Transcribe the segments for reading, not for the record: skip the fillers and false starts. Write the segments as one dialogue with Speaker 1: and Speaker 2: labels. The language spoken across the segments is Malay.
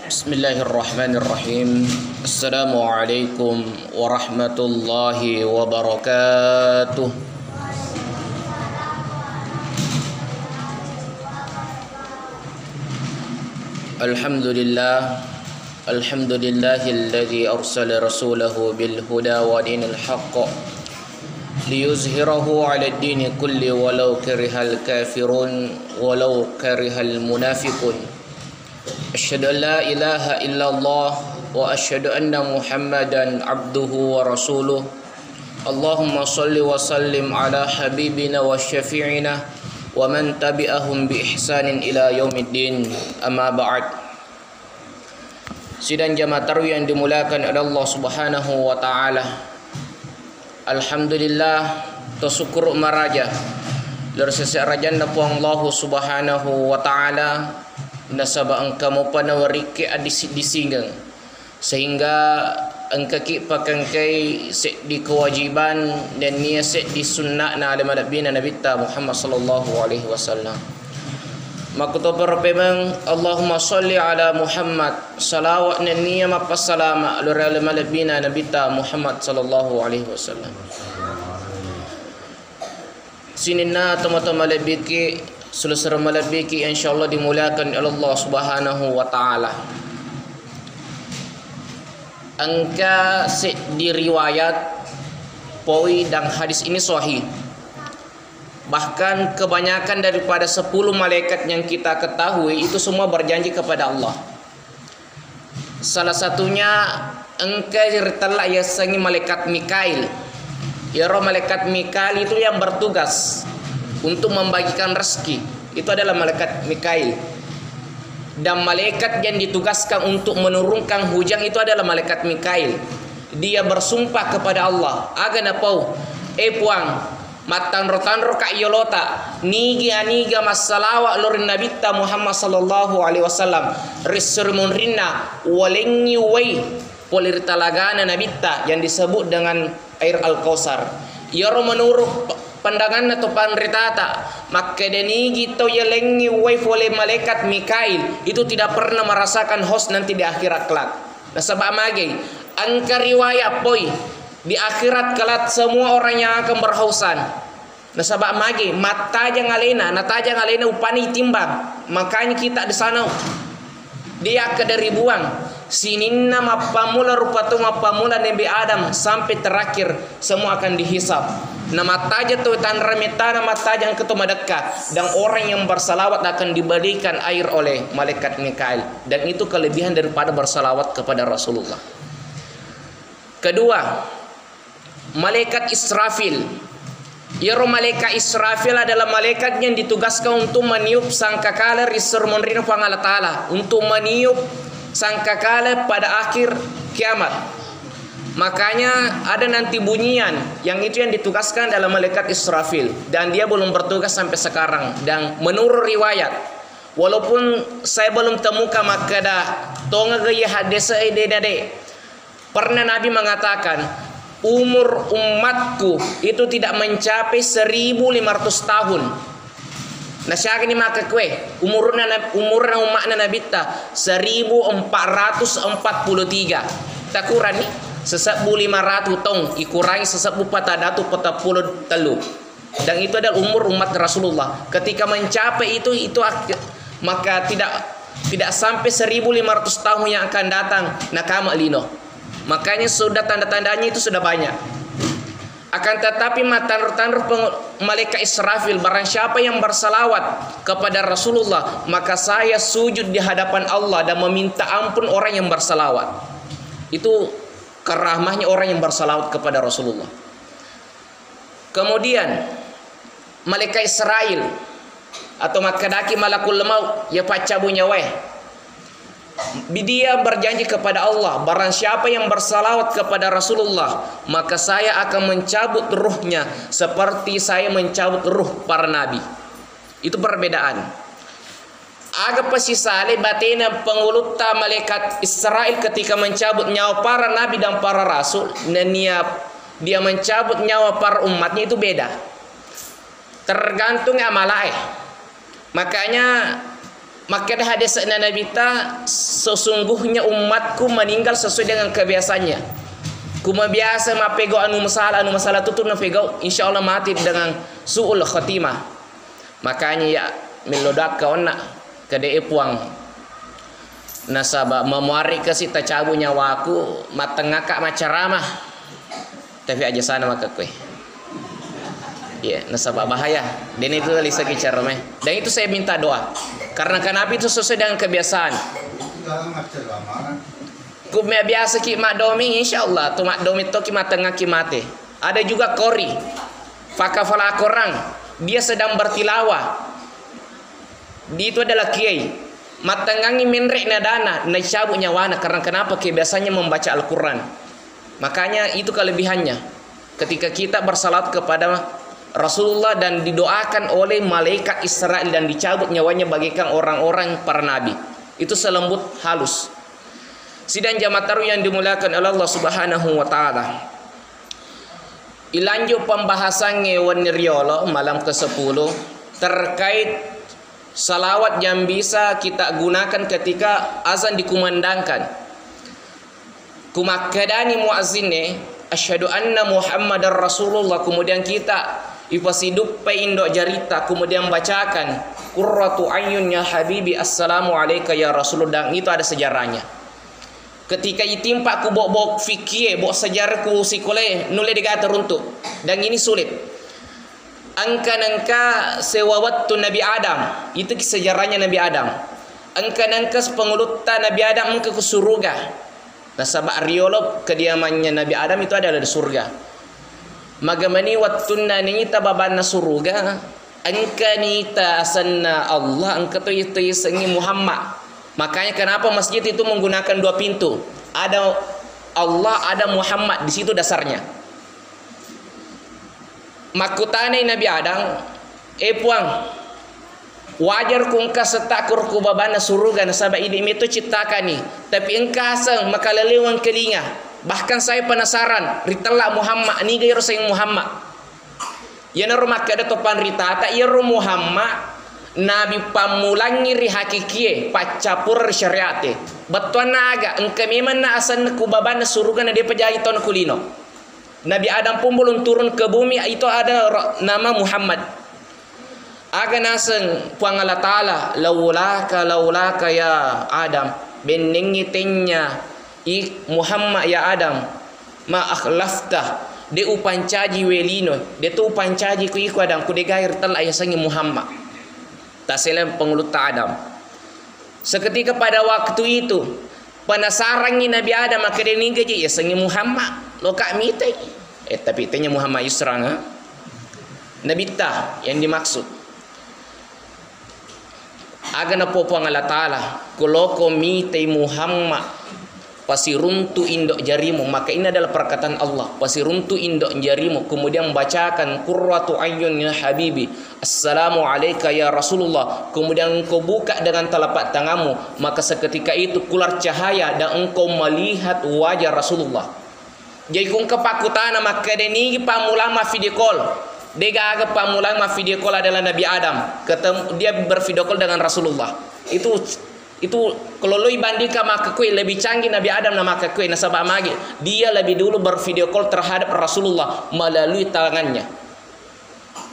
Speaker 1: Bismillahirrahmanirrahim. Assalamualaikum warahmatullahi wabarakatuh. Alhamdulillah. Alhamdulillahilladzi arsala rasulahu bil huda wa dinil haqq liyuzhirahu 'ala ad-dini kulli walau karihal kafirun walau karihal munafiqun. Asyhadu an la ilaha illallah wa asyhadu anna Muhammadan abduhu wa rasuluh. Allahumma salli wa sallim ala habibina wa syafi'ina wa man tabi'ahum bi ihsanin ila yaumiddin. Amma ba'd. Sidang jamaah tarawih yang dimuliakan oleh Allah Subhanahu wa taala. Alhamdulillah tasyukur maraja larsasa rajana pu Allah Subhanahu wa taala nasaba angka mo panawariki adisinggang sehingga angka ki pakangkai set di kewajiban dan nia set di sunnah na alam nabiyina Nabi Muhammad sallallahu alaihi wasallam. Maka to perpemang Allahumma salli ala Muhammad salawat na nia mapasalama alam nabiyina Nabi Muhammad sallallahu alaihi wasallam. Sinina teman-teman lebih selusur malabiki insyaallah dimuliakan oleh Allah Subhanahu wa taala. Angka di riwayat poi dan hadis ini sahih. Bahkan kebanyakan daripada 10 malaikat yang kita ketahui itu semua berjanji kepada Allah. Salah satunya engka ceritalah yasangi malaikat Mikail. Ya roh malaikat Mikail itu yang bertugas untuk membagikan rezeki. Itu adalah malaikat Mikail. Dan malaikat yang ditugaskan untuk menurunkan hujan itu adalah malaikat Mikail. Dia bersumpah kepada Allah, agana pau puang matanro-tanro ka yolota nigi aniga masalawa lorin Nabi Muhammad sallallahu alaihi wasallam rissurmun rinna walengi wai polir talagana Nabi yang disebut dengan air Al-Kausar. Yaro menurut pandangan atau panritata maka denigi to yelengi wai oleh malaikat Mikail itu tidak pernah merasakan haus nanti di akhirat kelak. Nasabah mage angka riwayat poi di akhirat kelak semua orang yang akan berhausan. Nasabah mage mata aja ngalena upani timbang. Makanya kita di sana dia ke dari buang sininna mapamula rupatu mapamula Nabi Adam sampai terakhir semua akan dihisab. Nama taja tu tan remeta nama taja yang ketemu dekat dan orang yang bersalawat akan diberikan air oleh malaikat Mikail dan itu kelebihan daripada bersalawat kepada Rasulullah. Kedua, malaikat Israfil. Yaro malaikat Israfil adalah malaikat yang ditugaskan untuk meniup sangkakala risur monrina Allah Ta'ala, untuk meniup sangkakala pada akhir kiamat. Makanya ada nanti bunyian yang itu yang ditugaskan dalam malaikat Israfil dan dia belum bertugas sampai sekarang. Dan menurut riwayat, walaupun saya belum temukan maka dah tonga gaya hadis dede pernah Nabi mengatakan umur umatku itu tidak mencapai 1.500 tahun. Nah siapa ini maka kue umurna umatna Nabi 1443 tak kurang nih. Sesabu 500 tong ikurangi sesabu patadatu patapuluh telu. Dan itu adalah umur umat Rasulullah. Ketika mencapai itu maka tidak sampai 1.500 tahun yang akan datang nakama lino. Makanya sudah tanda-tandanya itu sudah banyak. Akan tetapi matan-tanur malaikat Israfil barang siapa yang bersalawat kepada Rasulullah maka saya sujud di hadapan Allah dan meminta ampun orang yang bersalawat. Itu kerahmahnya orang yang bersalawat kepada Rasulullah. Kemudian malaikat Israel atau makadaki malakul maut ya pacabunya weh. Dia berjanji kepada Allah, barang siapa yang bersalawat kepada Rasulullah maka saya akan mencabut ruhnya seperti saya mencabut ruh para nabi. Itu perbedaan. Aga pasisale batena penguluta malaikat Israel ketika mencabut nyawa para nabi dan para rasul dan dia mencabut nyawa para umatnya itu beda. Tergantung amalah. Makanya Maka dah hadis Nabi ta, sesungguhnya umatku meninggal sesuai dengan kebiasaannya. Kuma biasa mapego anu masalah tu na pego insyaallah mati dengan suul khatimah. Makanya ya melodak ka onna kade puang nasaba memuari ke sita cabu nyawaku matengaka macaramah. Tapi aja sana maka kue. Ya, nasabah bahaya. Dan itu dari segi cara meh. Dan itu saya minta doa. Karena kenapa itu sesuai dengan kebiasaan. Kumnya biasa ki mak domi insyaallah tu mak domi to ki matengah ki mate. Ada juga kori. Fakafala korang. Dia sedang bertilawah. Dia itu adalah kiai. Matengangi menrek nadana, na cabut nyawana karena kenapa kebiasaannya membaca Al-Qur'an. Makanya itu kelebihannya. Ketika kita bersalat kepada Rasulullah dan didoakan oleh malaikat Israel dan dicabut nyawanya bagaikan orang-orang para nabi. Itu selembut halus. Sidang jamaah taruh yang dimuliakan oleh Allah Subhanahu wa taala. Ilanjut pembahasan ngewan riolo malam ke-10 terkait salawat yang bisa kita gunakan ketika azan dikumandangkan. Kumakadani muazzinne asyhadu anna Muhammadar Rasulullah, kemudian kita ipasiduk pe indok jarita, kemudian bacakan qurratu ayyunnya habibi assalamu alayka ya Rasulullah. Itu ada sejarahnya. Ketika itimpa ku bok fikih bok sejarah ku sikole nule digata runtuk, dan ini sulit. Angka sewawattu Nabi Adam, itu sejarahnya Nabi Adam. Angka pengulutan Nabi Adam ke surga. Nasabah riolog kediamannya Nabi Adam itu adalah di surga. Magamani wattunna nita babana surga. Angka nita asanna Allah, angka tu itu sengi Muhammad. Makanya kenapa masjid itu menggunakan dua pintu? Ada Allah, ada Muhammad, di situ dasarnya. Makutane Nabi Adam, puang wajar kungka setakur ku babana surga nasaba ini itu ciptakan nih. Tapi engkau sang makalaliwang kelinga. Bahkan saya penasaran, ritala Muhammad ni gairo sayang Muhammad. Yana rumah kada topan ritata iru Muhammad Nabi pamulangi ri hakikie pacapur syariate. Batuan naga engkau memang na asan ku babana surga na dia pejahi ton kulino. Nabi Adam pun belum turun ke bumi, itu ada nama Muhammad. Aga naseng puang Allah Ta'ala, laulaka ya Adam, benengi tenya Muhammad ya Adam, ma akhlafta, de upancaji welino, de tu upancaji ku iku Adam, ku de gair tel ayasangi Muhammad. Tak selam pengulut Adam. Seketika pada waktu itu, penasaran Nabi Adam maka dia ninggaji ya sangi Muhammad. Lo kak mite, tapi tanya Muhammad Yusran, Nabi ta yang dimaksud. Agana popo Allah Ta'ala, kalau kau mite Muhammad, pasti runtuh indok jarimu. Maka ini adalah perkataan Allah, pasti runtuh indok jarimu. Kemudian bacakan qurratu ayyun ya habibi, assalamu alayka ya Rasulullah. Kemudian engkau buka dengan telapak tanganmu, maka seketika itu keluar cahaya dan engkau melihat wajah Rasulullah. Jadi kung kepakutana maka denigi pamulama video call. Dega aga pamulama video call adalah Nabi Adam. Ketemu dia bervideo call dengan Rasulullah. Itu kalau lo bandingkan maka kue lebih canggih Nabi Adam nama maka kue nasabah magi. Dia lebih dulu bervideo call terhadap Rasulullah melalui tangannya.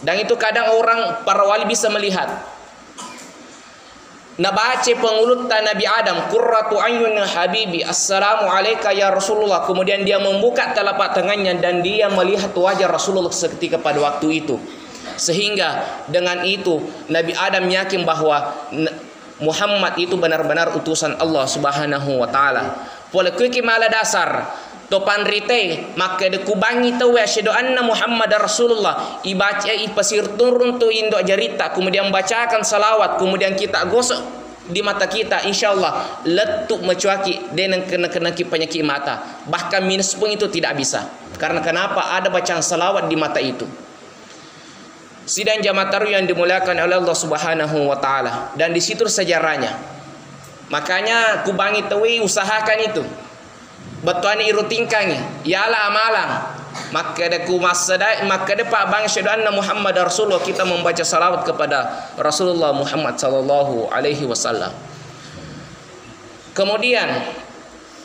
Speaker 1: Dan itu kadang orang para wali bisa melihat. Nabaca pengulutan Nabi Adam, qurratu ayyun habibi, assalamu alayka ya Rasulullah. Kemudian dia membuka telapak tangannya dan dia melihat wajah Rasulullah seketika pada waktu itu. Sehingga dengan itu Nabi Adam yakin bahwa Muhammad itu benar-benar utusan Allah Subhanahu wa taala. Pola kuki mala dasar topan rite maka de kubangi tahu asyhadu anna Muhammadar Rasulullah, ibaca ipasir turun tu indok jarita, kemudian bacakan salawat, kemudian kita gosok di mata kita, insyaallah letuk mencuaki dan kena penyakit mata. Bahkan minus pun itu tidak bisa. Karena kenapa? Ada bacaan salawat di mata itu. Sidang jamaah taruh yang dimuliakan oleh Allah Subhanahu wa taala, dan di situ sejarahnya. Makanya kubangi tahu usahakan itu. Batuan irutingkangi, yalah amalang. maka ada kumasada, maka ada pak bang syahadu anna Muhammad Rasulullah, kita membaca salawat kepada Rasulullah Muhammad sallallahu alaihi wasallam. Kemudian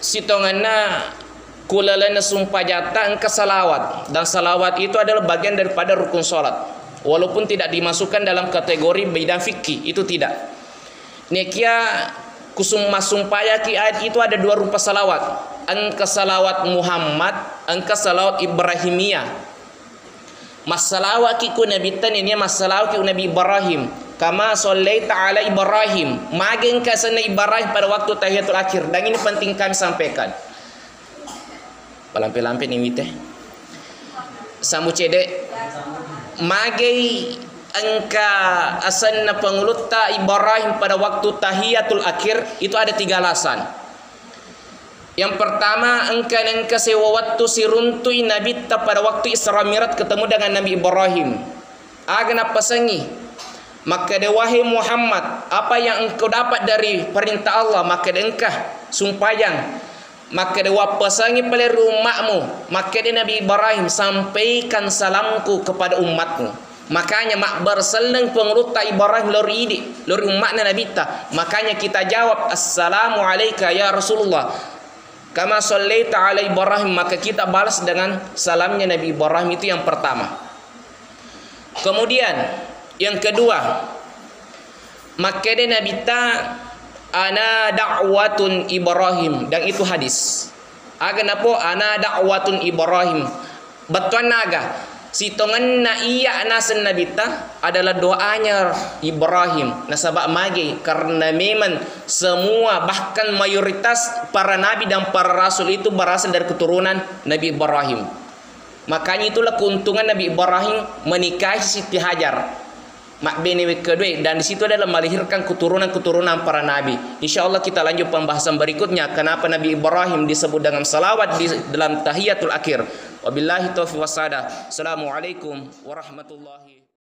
Speaker 1: sitonganna kulalana sumpah jata engka salawat, dan salawat itu adalah bagian daripada rukun salat. Walaupun tidak dimasukkan dalam kategori bidang fikih, itu tidak. Nekia kusum masumpaya ki ayat itu ada dua rupa salawat. Engka salawat Muhammad, engka salawat Ibrahimiyah. Masalawat ki ku Nabi tan ini masalawat ki ku Nabi Ibrahim. Kama sallaita ala Ibrahim. Magen ka sana Ibrahim pada waktu tahiyatul akhir. Dan ini penting kami sampaikan. Palampe-lampe ni wite. Sambu cedek. Magai engka asanna pengulutta Ibrahim pada waktu tahiyatul akhir itu ada 3 alasan. Yang pertama, engka sewa waktu siruntui Nabi pada waktu Isra Mi'raj ketemu dengan Nabi Ibrahim. Agna pasangi, maka de wahai Muhammad, apa yang engkau dapat dari perintah Allah, maka de engkah sumpayang, maka de wapasangi pada rumahmu, maka de Nabi Ibrahim sampaikan salamku kepada umatmu. Makanya mak berseleng pengeluta Ibrahim lori ide, lori umatnya Nabi ta. Makanya kita jawab assalamu alayka ya Rasulullah. Kama sallaita ala Ibrahim, maka kita balas dengan salamnya Nabi Ibrahim, itu yang pertama. Kemudian yang kedua, maka de Nabi ta ana da'watun Ibrahim, dan itu hadis. Aga napo ana da'watun Ibrahim. Betul naga. Sitongan na iya nasan Nabi ta adalah doanya Ibrahim. Nasabak magi karena memang semua bahkan mayoritas para nabi dan para rasul itu berasal dari keturunan Nabi Ibrahim. Makanya itulah keuntungan Nabi Ibrahim menikahi Siti Hajar. Mak bini kedua, dan di situ adalah melahirkan keturunan-keturunan para nabi. Insyaallah kita lanjut pembahasan berikutnya kenapa Nabi Ibrahim disebut dengan salawat di dalam tahiyatul akhir. Wabillahi taufiq wassalam. Assalamualaikum warahmatullahi